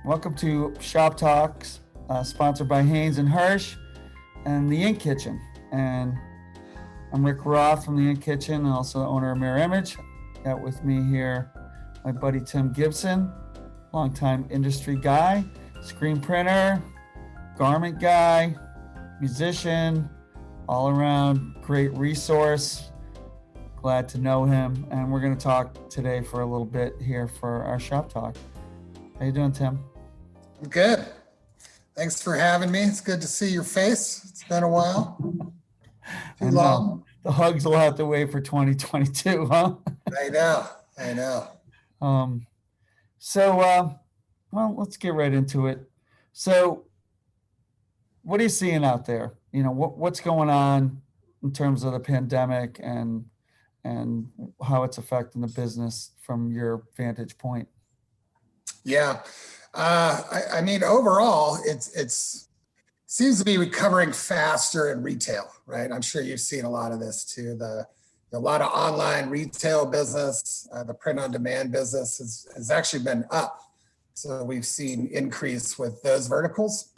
Welcome to Shop Talks, sponsored by Hanes and Hirsch and the Ink Kitchen. And I'm Rick Roth from the Ink Kitchen, and also the owner of Mirror Image. Got with me here my buddy Tim Gibson, longtime industry guy, screen printer, garment guy, musician, all around great resource. Glad to know him. And we're going to talk today for a little bit here for our Shop Talk. How you doing, Tim? I'm good. Thanks for having me. It's good to see your face. It's been a while. Too long. The hugs will have to wait for 2022, huh? I know. Well, let's get right into it. So what are you seeing out there? You know, what's going on in terms of the pandemic and how it's affecting the business from your vantage point? Yeah. I mean, overall, it's seems to be recovering faster in retail, right? I'm sure you've seen a lot of this too. A lot of online retail business, the print on demand business has actually been up. So we've seen increase with those verticals.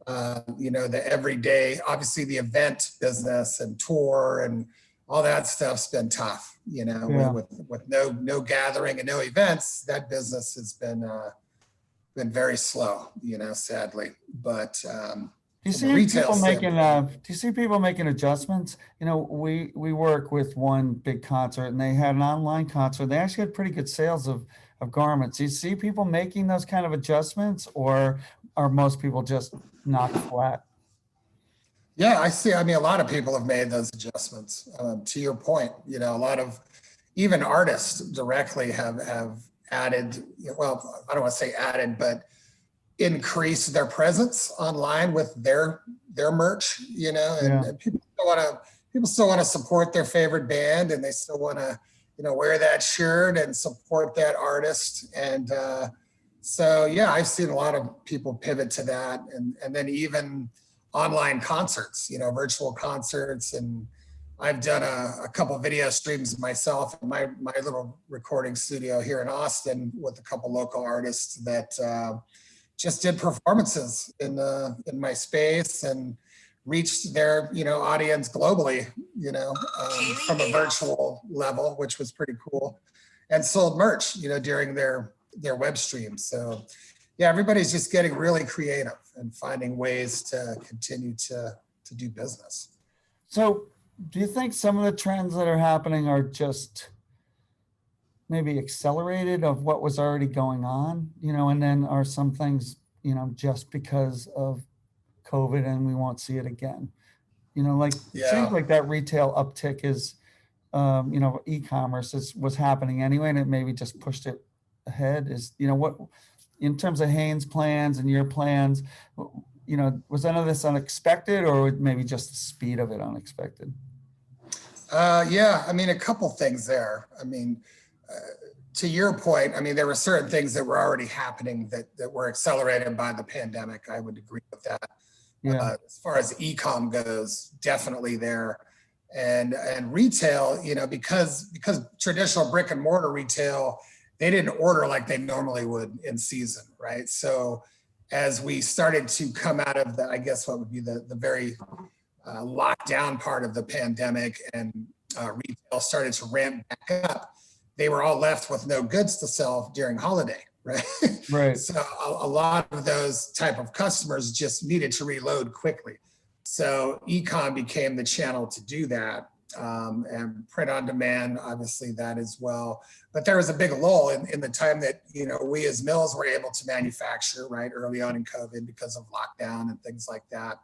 The everyday, obviously the event business and tour and all that stuff's been tough, with no gathering and no events. That business has been very slow, sadly. But do you see people making adjustments? We work with one big concert, and they had an online concert. They actually had pretty good sales of garments. Do you see people making those kind of adjustments, or are most people just knocked flat? Yeah, I see. I mean, a lot of people have made those adjustments. To your point, a lot of even artists directly have added, well, I don't want to say added, but increased their presence online with their merch, and people still want to support their favorite band, and they still want to, wear that shirt and support that artist. And I've seen a lot of people pivot to that, and then even online concerts, virtual concerts. And I've done a couple of video streams myself in my little recording studio here in Austin with a couple local artists that just did performances in my space and reached their audience globally, from a virtual level, which was pretty cool, and sold merch, during their web stream. So yeah, everybody's just getting really creative and finding ways to continue to do business. So do you think some of the trends that are happening are just maybe accelerated of what was already going on, and then are some things, just because of COVID and we won't see it again? It seems like that retail uptick is, e-commerce was happening anyway, and it maybe just pushed it ahead. What, in terms of Hanes plans and your plans, was any of this unexpected, or maybe just the speed of it unexpected? I mean, a couple things there. I mean, to your point, I mean, there were certain things that were already happening that were accelerated by the pandemic. I would agree with that. Yeah. As far as e-com goes, definitely there. And retail, because traditional brick and mortar retail, they didn't order like they normally would in season, right? So as we started to come out of I guess what would be the very lockdown part of the pandemic, and retail started to ramp back up, they were all left with no goods to sell during holiday, right? Right. So a lot of those type of customers just needed to reload quickly. So e-com became the channel to do that, and print on demand, obviously that as well. But there was a big lull in the time that, we as mills were able to manufacture, right, early on in COVID because of lockdown and things like that,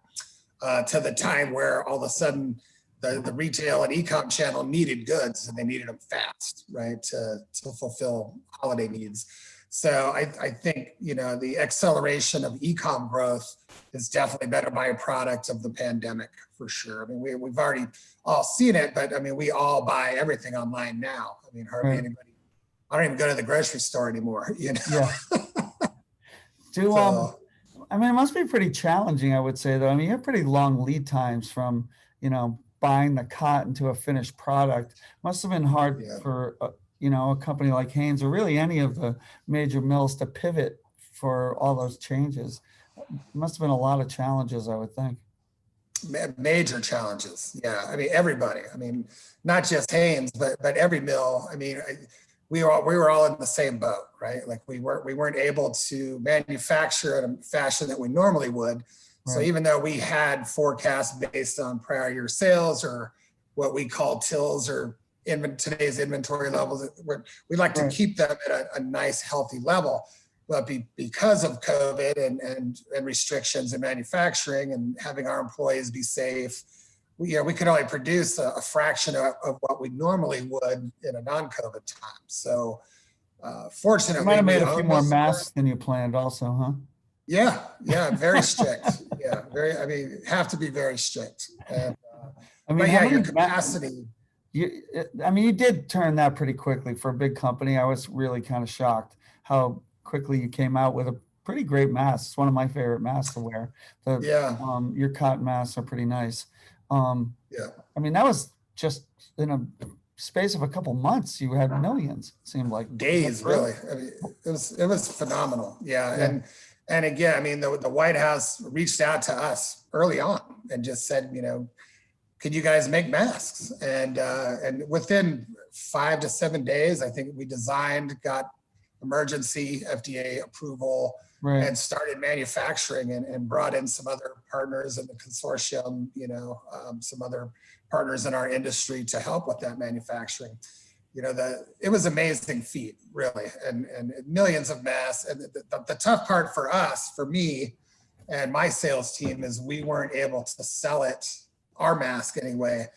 to the time where all of a sudden the retail and e-com channel needed goods, and they needed them fast, right, to fulfill holiday needs. So I think, the acceleration of e-com growth is definitely been a byproduct of the pandemic, for sure. I mean, we've already all seen it, but I mean, we all buy everything online now. I mean, hardly anybody, I don't even go to the grocery store anymore, Yeah. I mean, it must be pretty challenging, I would say, though. I mean, you have pretty long lead times from, buying the cotton to a finished product. Must have been hard for, a company like Hanes, or really any of the major mills, to pivot for all those changes. Must have been a lot of challenges, I would think. Major challenges. Yeah. I mean, everybody, I mean, not just Hanes, but every mill. I mean, we were all in the same boat, right? Like we weren't able to manufacture in a fashion that we normally would. So Right. even though we had forecasts based on prior year sales or what we call tills or today's inventory levels, we like to Right. keep them at a nice, healthy level. But because of COVID and restrictions in manufacturing and having our employees be safe, we could only produce a fraction of what we normally would in a non-COVID time. So You fortunately, might have we made a few own more most of it. masks than you planned also, huh? Yeah, very strict. Yeah, very. I mean, have to be very strict. And, I mean, but how yeah, your many capacity. I mean, you did turn that pretty quickly for a big company. I was really kind of shocked how quickly you came out with a pretty great mask. It's one of my favorite masks to wear. The Yeah, your cotton masks are pretty nice. Um, yeah. I mean, that was just in a space of a couple months. You had millions. It seemed like. Is that Days, true? really. I mean, it was phenomenal. Yeah, Yeah. and again, I mean, the White House reached out to us early on and just said, could you guys make masks? And within 5 to 7 days, I think we designed, got emergency FDA approval, Right. and started manufacturing and brought in some other partners in the consortium, some other partners in our industry to help with that manufacturing. It was amazing feat, really, and millions of masks. And the tough part for us, for me, and my sales team is we weren't able to sell it, our mask anyway,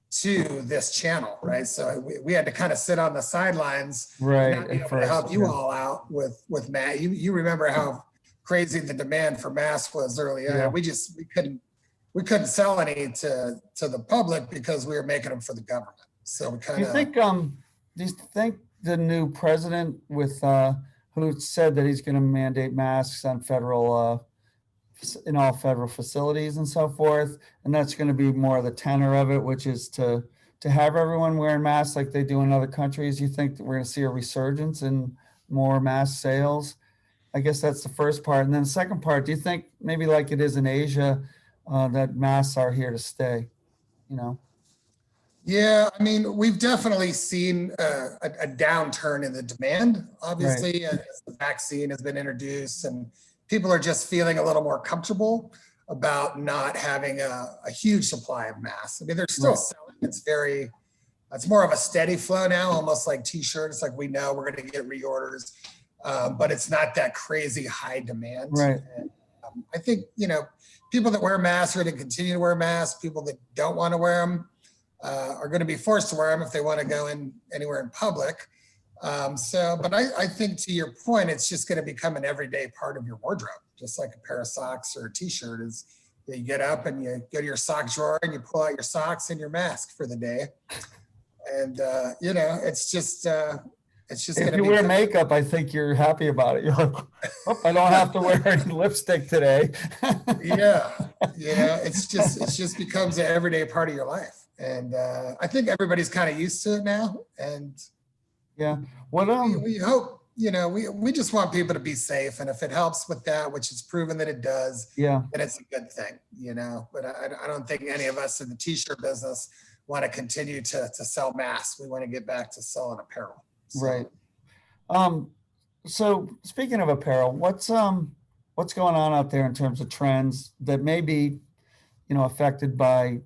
to this channel, right? So we had to kind of sit on the sidelines and Right. not be At able to first. help you Yeah. all out with Matt. You remember how crazy the demand for masks was early on. Yeah. We couldn't sell any to the public because we were making them for the government. So we Do kind you of. think do you think the new president with who said that he's going to mandate masks on federal in all federal facilities and so forth, and that's going to be more of the tenor of it, which is to have everyone wearing masks like they do in other countries? You think that we're going to see a resurgence in more mask sales? I guess that's the first part. And then the second part, do you think maybe like it is in Asia, that masks are here to stay, you know? Yeah, I mean, we've definitely seen a downturn in the demand, Right. obviously, as the vaccine has been introduced and people are just feeling a little more comfortable about not having a huge supply of masks. I mean, they're still Right. selling. It's more of a steady flow now, almost like t-shirts, like we know we're going to get reorders, but it's not that crazy high demand. Right. And, I think, people that wear masks are going to continue to wear masks. People that don't want to wear them are going to be forced to wear them if they want to go in anywhere in public. But I think to your point, it's just going to become an everyday part of your wardrobe, just like a pair of socks or a t-shirt is. You get up and you go to your sock drawer and you pull out your socks and your mask for the day. And, it's just going If to you be. wear makeup, I think you're happy about it. You're like, oh, I don't have to wear any lipstick today. Yeah. It just becomes an everyday part of your life. And I think everybody's kind of used to it now. And Yeah. What we hope, we just want people to be safe. And if it helps with that, which is proven that it does, Yeah. then it's a good thing, but I don't think any of us in the t-shirt business want to continue to sell masks. We want to get back to selling apparel. So, Right. So speaking of apparel, what's going on out there in terms of trends that may be, affected by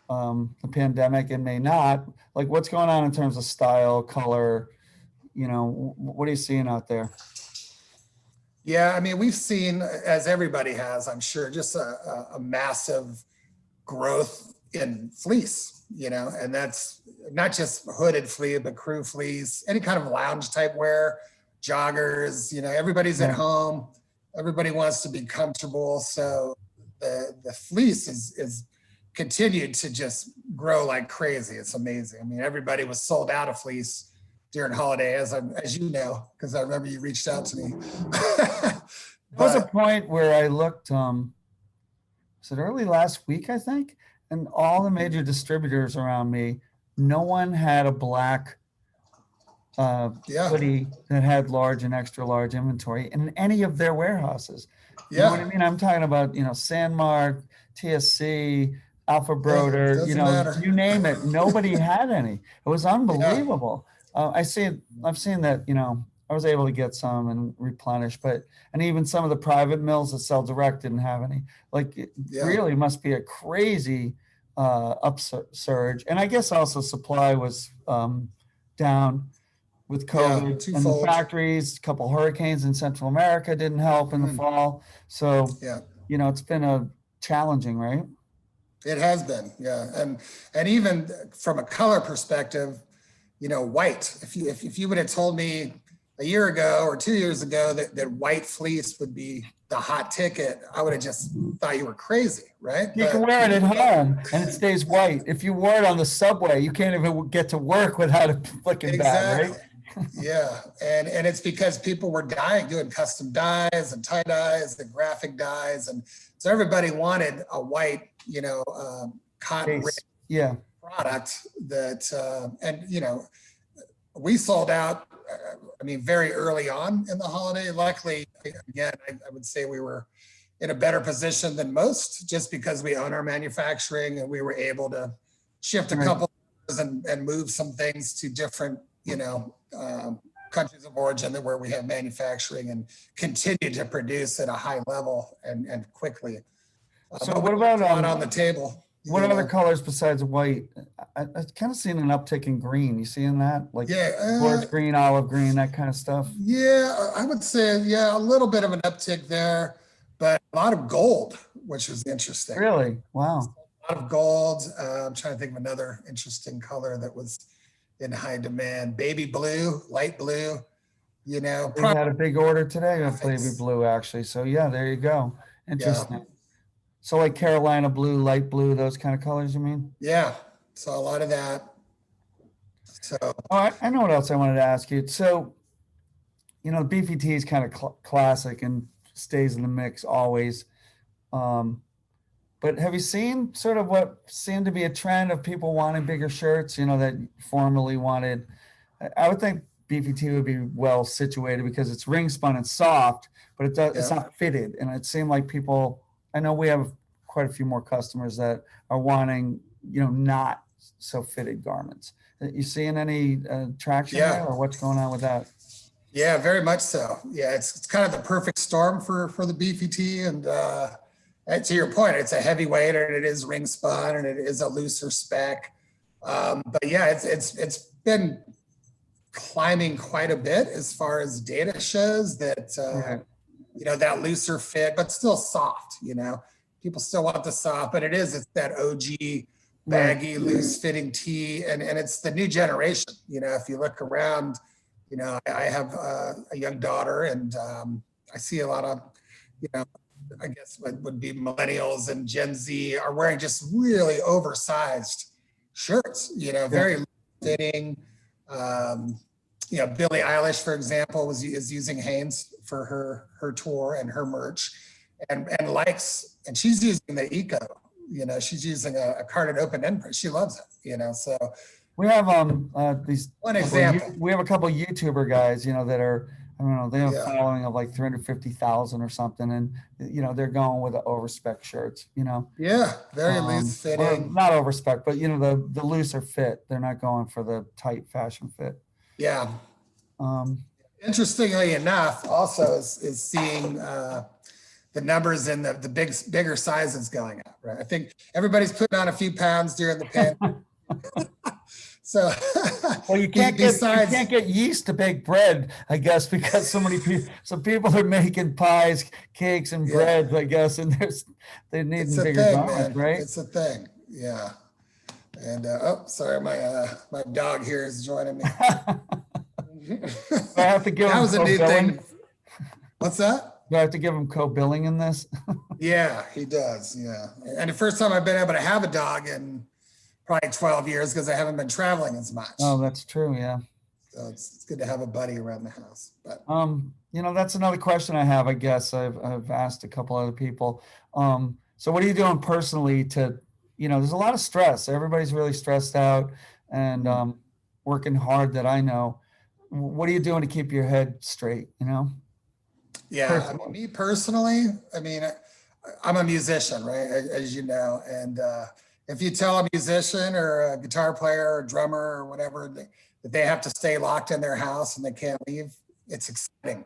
the pandemic and may not? Like what's going on in terms of style, color, what are you seeing out there? yeah, I mean, we've seen, as everybody has, I'm sure, just a massive growth in fleece, and that's not just hooded fleece, but crew fleece, any kind of lounge type wear, joggers, everybody's at Yeah. home. Everybody wants to be comfortable. So the fleece is continued to just grow like crazy. It's amazing. I mean, everybody was sold out of fleece during holiday, as you know, because I remember you reached out to me. There was a But point where I looked, was it early last week, I think? And all the major distributors around me, no one had a black Yeah. hoodie that had large and extra large inventory in any of their warehouses. You know what I Yeah. mean? I'm talking about, Sandmark, TSC, Alpha Yeah. Broder, Doesn't matter. you name it. Nobody had any. It was Yeah. unbelievable. I've seen that, I was able to get some and replenish, and even some of the private mills that sell direct didn't have any. Like, it Yeah. really must be a crazy upsurge. And I guess also supply was down with Yeah. COVID, and the Twofold. factories, a couple hurricanes in Central America didn't help in the Mm, fall. So, yeah. it's been a challenging, right? It has been. Yeah. And even from a color perspective, white. If you would have told me a year ago or 2 years ago that white fleece would be the hot ticket, I would have just thought you were crazy, right? You can wear it at home and it stays white. If you wear it on the subway, you can't even get to work without it looking bad, right? Exactly. Yeah. And it's because people were doing custom dyes and tie dyes and graphic dyes. And so everybody wanted a white, cotton rich Yeah. product that, we sold out, very early on in the holiday. Luckily, again, I would say we were in a better position than most just because we own our manufacturing and we were able to shift a Right. couple and move some things to different, countries of origin where we have manufacturing and continue to produce at a high level and quickly. So But what we left about a lot on the table. what you other know. colors besides white? I've kind of seen an uptick in green. You seeing that? Like Yeah, forest green, olive green, that kind of stuff. yeah, I would say, yeah, a little bit of an uptick there, but a lot of gold, which was interesting. Really? Wow. A lot of gold. I'm trying to think of another interesting color that was in high demand. Baby blue, light blue, We had a big order today of baby graphics. blue, actually. So yeah, there you go. Yeah, Interesting. So like Carolina blue, light blue, those kind of colors, you mean? yeah. So a lot of that. So Oh, I know what else I wanted to ask you. So, BPT is kind of classic and stays in the mix always. Um, but have you seen sort of what seemed to be a trend of people wanting bigger shirts, that formerly wanted? I would think BPT would be well situated because it's ring spun and soft, but it's yeah, not fitted. And it seemed like people, I know we have quite a few more customers that are wanting, not so fitted garments. You seeing any traction there, yeah, or what's going on with that? yeah, very much so. Yeah, it's kind of the perfect storm for the BPT, and to your point, it's a heavyweight and it is ring spun and it is a looser spec. But yeah, it's been climbing quite a bit as far as data shows that Right. that looser fit, but still soft. People still want the soft, but it's that OG Right. baggy, loose fitting tee, and it's the new generation. If you look around, I have a young daughter, and I see a lot of, I guess what would be millennials and Gen Z are wearing just really oversized shirts. Yeah. Very fitting. Billie Eilish, for example, is using Hanes for her tour and her merch, and she's using the Eco. She's using a carded open end print. She loves it. So We have these one example. we have a couple YouTuber guys, that are, I don't know, they have a Yeah. following of like 350,000 or something, and they're going with the overspec shirts, Yeah, very loose or fitting. not overspec, but the looser fit. They're not going for the tight fashion fit. Yeah. Um, Interestingly enough, also is seeing the numbers in the bigger sizes going up. Right. I think everybody's putting on a few pounds during the pandemic. So, well, you can't get yeast to bake bread, I guess, because some people are making pies, cakes, and Yeah. breads, I guess, and they need it's a bigger thing, garments, man. right? It's a thing. Yeah. And sorry, my dog here is joining me. I have to give That him was a new co-billing. thing. What's that? Do I have to give him co-billing in this? Yeah, he does. Yeah. And the first time I've been able to have a dog in probably 12 years because I haven't been traveling as much. Oh, that's true. Yeah. So it's good to have a buddy around the house. But that's another question I have. I guess I've asked a couple other people. So what are you doing personally to, there's a lot of stress. Everybody's really stressed out and working hard that I know. what are you doing to keep your head straight, you know? Yeah, I mean, me personally, I mean, I'm a musician, right? As you know, and if you tell a musician or a guitar player or drummer or whatever that they have to stay locked in their house and they can't leave, it's exciting.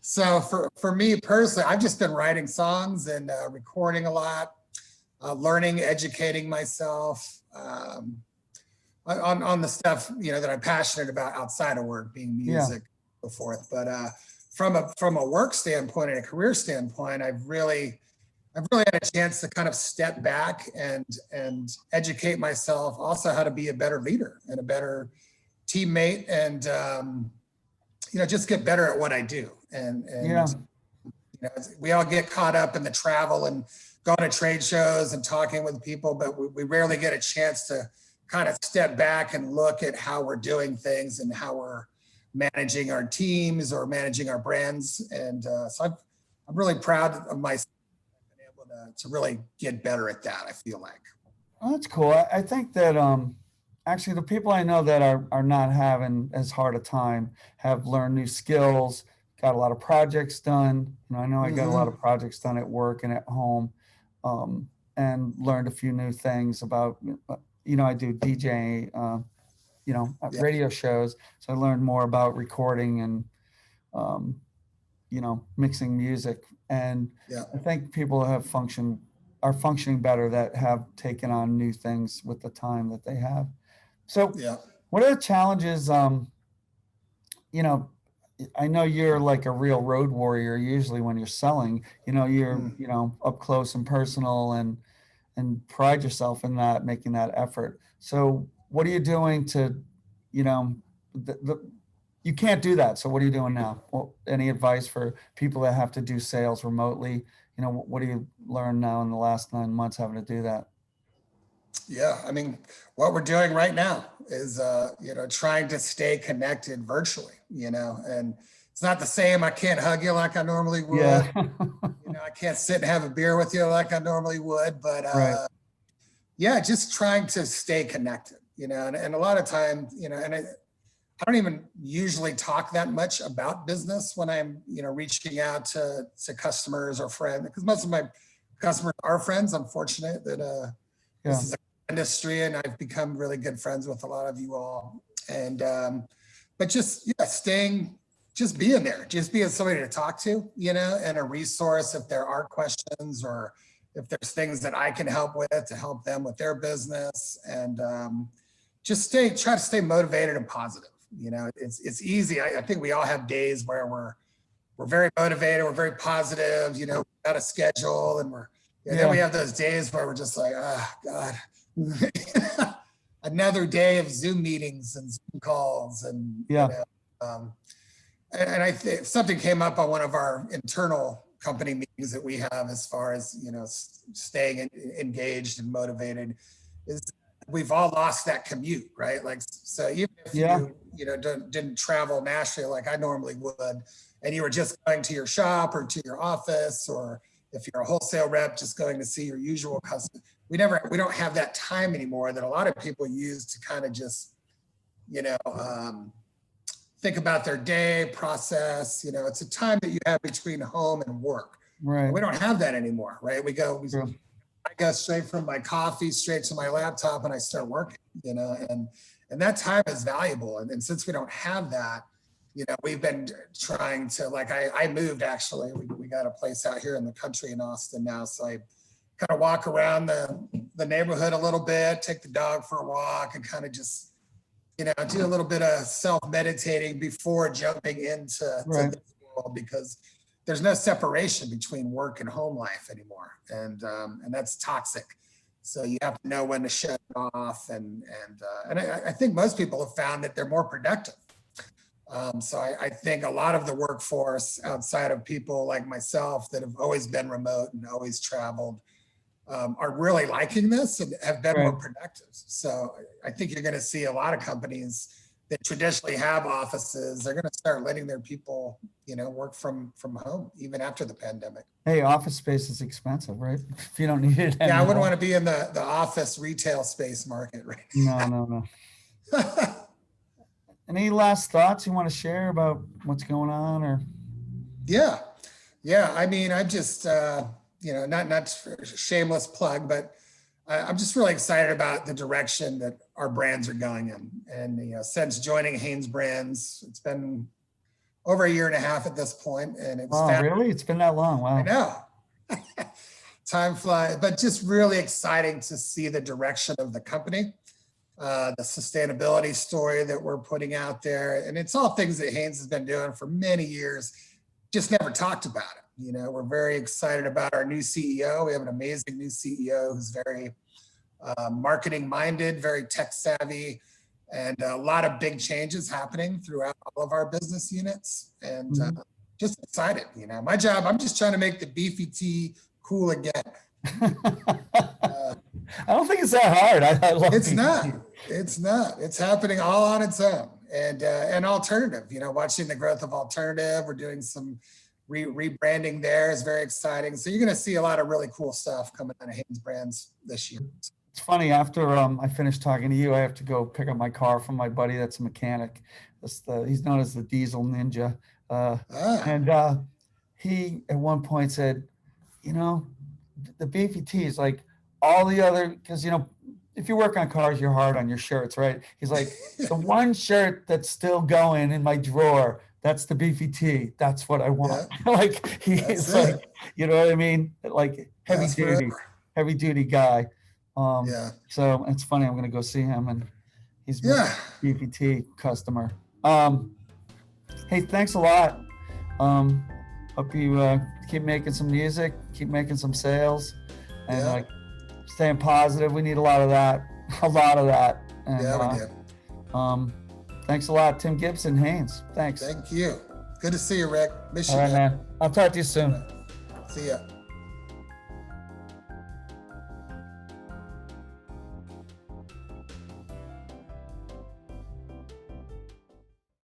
So for me personally, I've just been writing songs and recording a lot, learning, educating myself on the stuff that I'm passionate about outside of work, being Yeah. music, so forth. But from a work standpoint and a career standpoint, I've really had a chance to kind of step back and educate myself, also how to be a better leader and a better teammate, and just get better at what I do. And Yeah. we all get caught up in the travel and going to trade shows and talking with people, but we rarely get a chance to kind of step back and look at how we're doing things and how we're managing our teams or managing our brands. And so I'm really proud of myself being able to really get better at that, I feel like. Well, that's cool. I think that actually the people I know that are not having as hard a time have learned new skills, got a lot of projects done. I know I got a lot of projects done at work and at home, and learned a few new things about, I do DJ, Yeah. radio shows. So I learned more about recording and, mixing music. And Yeah. I think people are functioning better that have taken on new things with the time that they have. So Yeah. what are the challenges? I know you're like a real road warrior usually when you're selling, you're, up close and personal and pride yourself in that, making that effort. So what are you doing to, you know, you can't do that. So what are you doing now? Well, any advice for people that have to do sales remotely? What do you learn now in the last 9 months having to do that? Yeah, I mean, what we're doing right now is, trying to stay connected virtually, and it's not the same. I can't hug you like I normally would. Yeah. I can't sit and have a beer with you like I normally would, but Right. yeah, just trying to stay connected, and a lot of time, and I don't even usually talk that much about business when I'm, reaching out to customers or friends, because most of my customers are friends. I'm fortunate that Yeah. this is an industry, and I've become really good friends with a lot of you all. And but just just being there, just being somebody to talk to, and a resource if there are questions or if there's things that I can help with to help them with their business, and just try to stay motivated and positive. It's easy. I think we all have days where we're very motivated, we're very positive, got a schedule, and then we have those days where we're just like, oh God, another day of Zoom meetings and Zoom calls, and and I think something came up on one of our internal company meetings that we have as far as staying engaged and motivated is we've all lost that commute, right? Like, so even if didn't travel nationally like I normally would, and you were just going to your shop or to your office, or if you're a wholesale rep, just going to see your usual customer, we don't have that time anymore that a lot of people use to kind of just, think about their day process. It's a time that you have between home and work. Right. And we don't have that anymore, right? I go straight from my coffee straight to my laptop and I start working, and that time is valuable. And since we don't have that, we've been trying to, like, I moved actually. We got a place out here in the country in Austin now. So I kind of walk around the neighborhood a little bit, take the dog for a walk, and kind of just, do a little bit of self-meditating before jumping into this world, because there's no separation between work and home life anymore. And that's toxic. So you have to know when to shut it off. And I think most people have found that they're more productive. So I think a lot of the workforce outside of people like myself that have always been remote and always traveled are really liking this and have been more productive. So I think you're going to see a lot of companies that traditionally have offices, they're going to start letting their people, work from home even after the pandemic. Hey, office space is expensive, right? If you don't need it anymore. Yeah, I wouldn't want to be in the office retail space market, right? No. any last thoughts you want to share about what's going on, or? Yeah. Yeah. I mean, I just, not for a shameless plug, but I'm just really excited about the direction that our brands are going in. And, since joining Hanes Brands, it's been over a year and a half at this point, and it's Oh, really? It's been that long. Wow. I know. Time flies, but just really exciting to see the direction of the company, the sustainability story that we're putting out there. And it's all things that Hanes has been doing for many years, just never talked about it. We're very excited about our new CEO. We have an amazing new CEO who's very marketing minded, very tech savvy, and a lot of big changes happening throughout all of our business units. And just excited. My job, I'm just trying to make the beefy tea cool again. I don't think it's that hard. I love It's beefy not. tea. It's not. It's happening all on its own. And alternative, watching the growth of alternative. We're doing some rebranding there is very exciting. So you're going to see a lot of really cool stuff coming out of Hanes Brands this year. It's funny, after I finish talking to you, I have to go pick up my car from my buddy that's a mechanic. He's known as the Diesel Ninja. And he at one point said, the beefy tea is like all the other, because, if you work on cars, you're hard on your shirts, right? He's like, the one shirt that's still going in my drawer, that's the beefy tea. That's what I want. Yeah. Like, he's like, you know what I mean? Like heavy duty guy. So it's funny, I'm going to go see him, and he's a beefy tea customer. Hey, thanks a lot. Hope you keep making some music, keep making some sales, and staying positive. We need a lot of that. And, we do. Thanks a lot, Tim Gibson, Hanes. Thanks. Thank you. Good to see you, Rick. Miss you, All right, man. I'll talk to you soon. See ya.